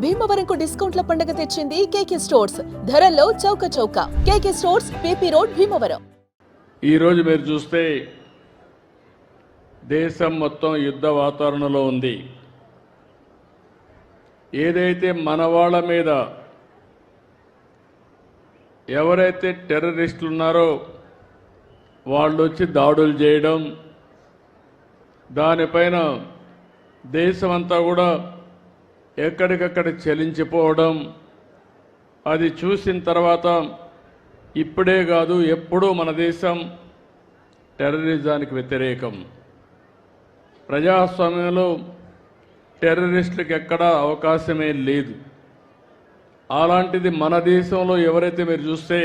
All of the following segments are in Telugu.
భీమవరంకు డిస్కౌంట్ల పండుగ తెచ్చింది కేకే స్టోర్స్. ధరల్లో చౌక చౌక. కేకే స్టోర్స్, పీపీ రోడ్, భీమవరం. ఈ రోజు మీరు చూస్తే దేశం మొత్తం యుద్ధ వాతావరణంలో ఉంది. ఏదైతే మన వాళ్ళ మీద ఎవరైతే టెర్రరిస్టులు ఉన్నారో వాళ్ళు వచ్చి దాడులు చేయడం, దానిపైన దేశమంతా కూడా ఎక్కడికక్కడ చలించిపోవడం, అది చూసిన తర్వాత ఇప్పుడే కాదు ఎప్పుడూ మన దేశం టెర్రరిజానికి వ్యతిరేకం. ప్రజాస్వామ్యంలో టెర్రరిస్టులకు ఎక్కడా అవకాశమే లేదు. అలాంటిది మన దేశంలో ఎవరైతే మీరు చూస్తే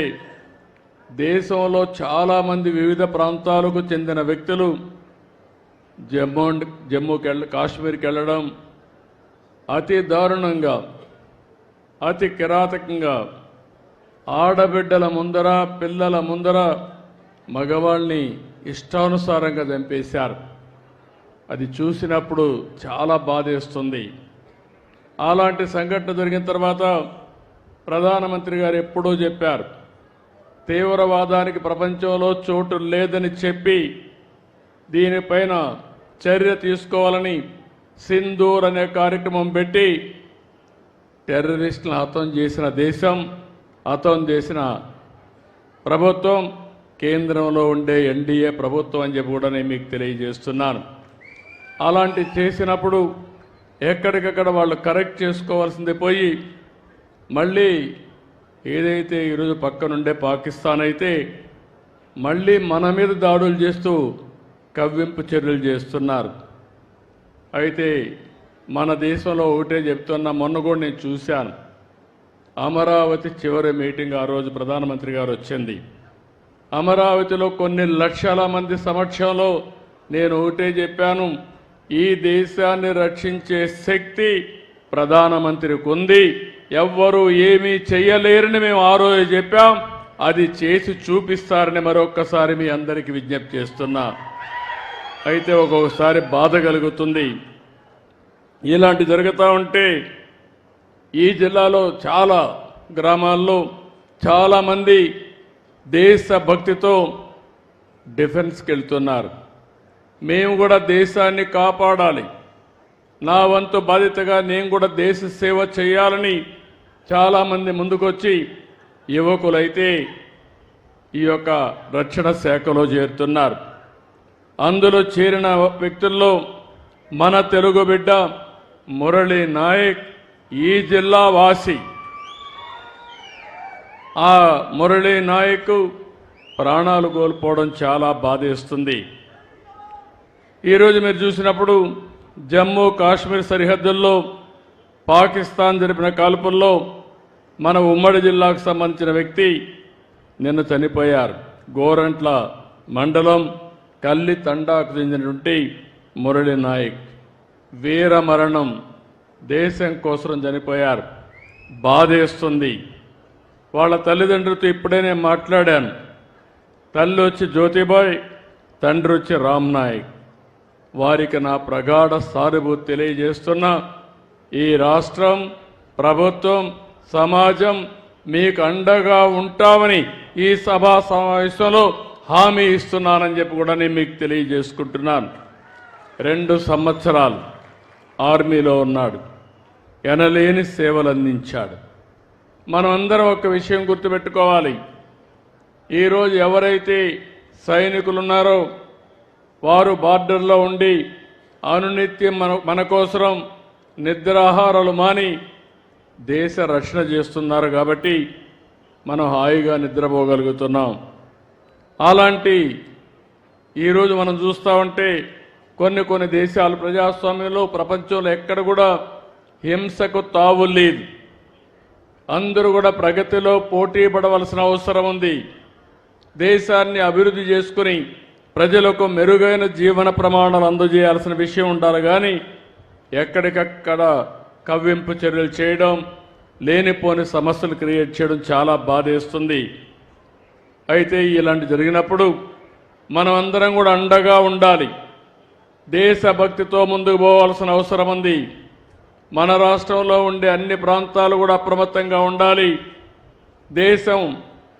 దేశంలో చాలామంది వివిధ ప్రాంతాలకు చెందిన వ్యక్తులు కాశ్మీర్కి వెళ్ళడం, అతి దారుణంగా అతి కిరాతకంగా ఆడబిడ్డల ముందర పిల్లల ముందర మగవాళ్ళని ఇష్టానుసారంగా చంపేశారు. అది చూసినప్పుడు చాలా బాధేస్తుంది. అలాంటి సంఘటన జరిగిన తర్వాత ప్రధానమంత్రి గారు ఎప్పుడూ చెప్పారు, తీవ్రవాదానికి ప్రపంచంలో చోటు లేదని చెప్పి దీనిపైన చర్య తీసుకోవాలని సింధూర్ అనే కార్యక్రమం పెట్టి టెర్రరిస్టులను హతం చేసిన దేశం, హతం చేసిన ప్రభుత్వం కేంద్రంలో ఉండే ఎన్డీఏ ప్రభుత్వం అని చెప్పి కూడా నేను మీకు తెలియజేస్తున్నాను. అలాంటి చేసినప్పుడు ఎక్కడికక్కడ వాళ్ళు కరెక్ట్ చేసుకోవాల్సింది పోయి మళ్ళీ ఏదైతే ఈరోజు పక్కనుండే పాకిస్తాన్ అయితే మళ్ళీ మన మీద దాడులు చేస్తూ కవ్వింపు చర్యలు చేస్తున్నారు. అయితే మన దేశంలో ఒకటే చెప్తున్నా, మొన్న కూడా నేను చూశాను, అమరావతి చివరి మీటింగ్ ఆ రోజు ప్రధానమంత్రి గారు వచ్చింది. అమరావతిలో కొన్ని లక్షల మంది సమక్షంలో నేను ఒకటే చెప్పాను, ఈ దేశాన్ని రక్షించే శక్తి ప్రధానమంత్రికి ఉంది, ఎవ్వరూ ఏమీ చెయ్యలేరని మేము ఆ రోజు చెప్పాం, అది చేసి చూపిస్తారని మరొక్కసారి మీ అందరికీ విజ్ఞప్తి చేస్తున్నా. అయితే ఒక్కొక్కసారి బాధ కలుగుతుంది. ఇలాంటి జరుగుతూ ఉంటే ఈ జిల్లాలో చాలా గ్రామాల్లో చాలామంది దేశభక్తితో డిఫెన్స్కి వెళ్తున్నారు. మేము కూడా దేశాన్ని కాపాడాలి, నా వంతు బాధ్యతగా నేను కూడా దేశ సేవ చేయాలని చాలామంది ముందుకొచ్చి యువకులైతే ఈ యొక్క రక్షణ శాఖలో చేరుతున్నారు. అందులో చేరిన వ్యక్తుల్లో మన తెలుగు బిడ్డ మురళీ నాయక్ ఈ జిల్లా వాసి. ఆ మురళీ నాయక్ ప్రాణాలు కోల్పోవడం చాలా బాధేస్తుంది. ఈరోజు మీరు చూసినప్పుడు జమ్మూ కాశ్మీర్ సరిహద్దుల్లో పాకిస్తాన్ జరిపిన కాల్పుల్లో మన ఉమ్మడి జిల్లాకు సంబంధించిన వ్యక్తి నిన్న చనిపోయారు. గోరంట్ల మండలం కల్లి తండాకు చెందినటువంటి మురళీ నాయక్ వీర మరణం, దేశం కోసం చనిపోయారు. బాధేస్తుంది. వాళ్ళ తల్లిదండ్రులతో ఇప్పుడే నేను మాట్లాడాను. తల్లి వచ్చి జ్యోతిబాయ్, తండ్రి వచ్చి రామ్ నాయక్. వారికి నా ప్రగాఢ సానుభూతి తెలియజేస్తున్నా. ఈ రాష్ట్రం, ప్రభుత్వం, సమాజం మీకు అండగా ఉంటామని ఈ సభా సమావేశంలో హామీ ఇస్తున్నానని చెప్పి కూడా నేను మీకు తెలియజేసుకుంటున్నాను. 2 సంవత్సరాలు ఆర్మీలో ఉన్నాడు, ఎనలేని సేవలు అందించాడు. మనం అందరం ఒక విషయం గుర్తుపెట్టుకోవాలి, ఈరోజు ఎవరైతే సైనికులు ఉన్నారో వారు బార్డర్లో ఉండి అనునిత్యం మన కోసం నిద్రాహారాలు మాని దేశ రక్షణ చేస్తున్నారు కాబట్టి మనం హాయిగా నిద్రపోగలుగుతున్నాం. అలాంటి ఈరోజు మనం చూస్తూ ఉంటే కొన్ని దేశాలు ప్రజాస్వామ్యంలో ప్రపంచంలో ఎక్కడ కూడా హింసకు తావు లేదు. అందరూ కూడా ప్రగతిలో పోటీ పడవలసిన అవసరం ఉంది. దేశాన్ని అభివృద్ధి చేసుకుని ప్రజలకు మెరుగైన జీవన ప్రమాణాలు అందజేయాల్సిన విషయం ఉండాలి. కానీ ఎక్కడికక్కడ కవ్వింపు చర్యలు చేయడం, లేనిపోని సమస్యలు క్రియేట్ చేయడం చాలా బాధేస్తుంది. అయితే ఇలాంటి జరిగినప్పుడు మనం అందరం కూడా అండగా ఉండాలి. దేశభక్తితో ముందుకు పోవాల్సిన అవసరం ఉంది. మన రాష్ట్రంలో ఉండే అన్ని ప్రాంతాలు కూడా అప్రమత్తంగా ఉండాలి. దేశం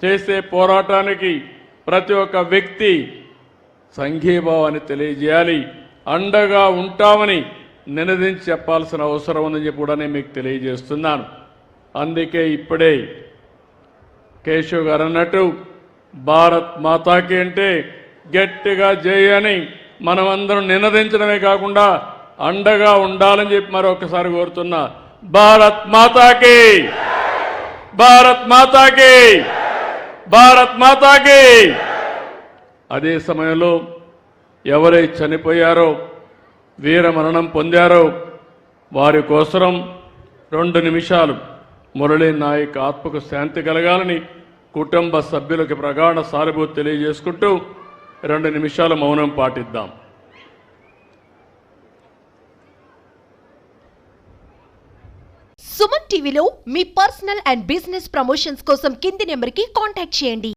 చేసే పోరాటానికి ప్రతి ఒక్క వ్యక్తి సంఘీభావాన్ని తెలియజేయాలి. అండగా ఉంటామని నినదించి చెప్పాల్సిన అవసరం ఉందని చెప్పి కూడా నేను మీకు తెలియజేస్తున్నాను. అందుకే ఇప్పుడే కేశవ్ గారు అన్నట్టు భారత్ మాతాకి అంటే గట్టిగా చేయని మనమందరం నినదించడమే కాకుండా అండగా ఉండాలని చెప్పి మరొకసారి కోరుతున్నా. భారత్ మాతాకి, భారత్ మాతాకి, భారత్ మాతాకి. అదే సమయంలో ఎవరై చనిపోయారో, వీర మరణం పొందారో వారి కోసం 2 నిమిషాలు మురళీ నాయక్ ఆత్మకు శాంతి కలగాలని కుటుంబ సభ్యులకు ప్రగాఢ సానుభూతి తెలియజేసుకుంటూ 2 నిమిషాలు మౌనం పాటిద్దాం. సుమన్ టీవీలో మీ పర్సనల్ అండ్ బిజినెస్ ప్రమోషన్స్ కోసం కింది నెంబర్కి కాంటాక్ట్ చేయండి.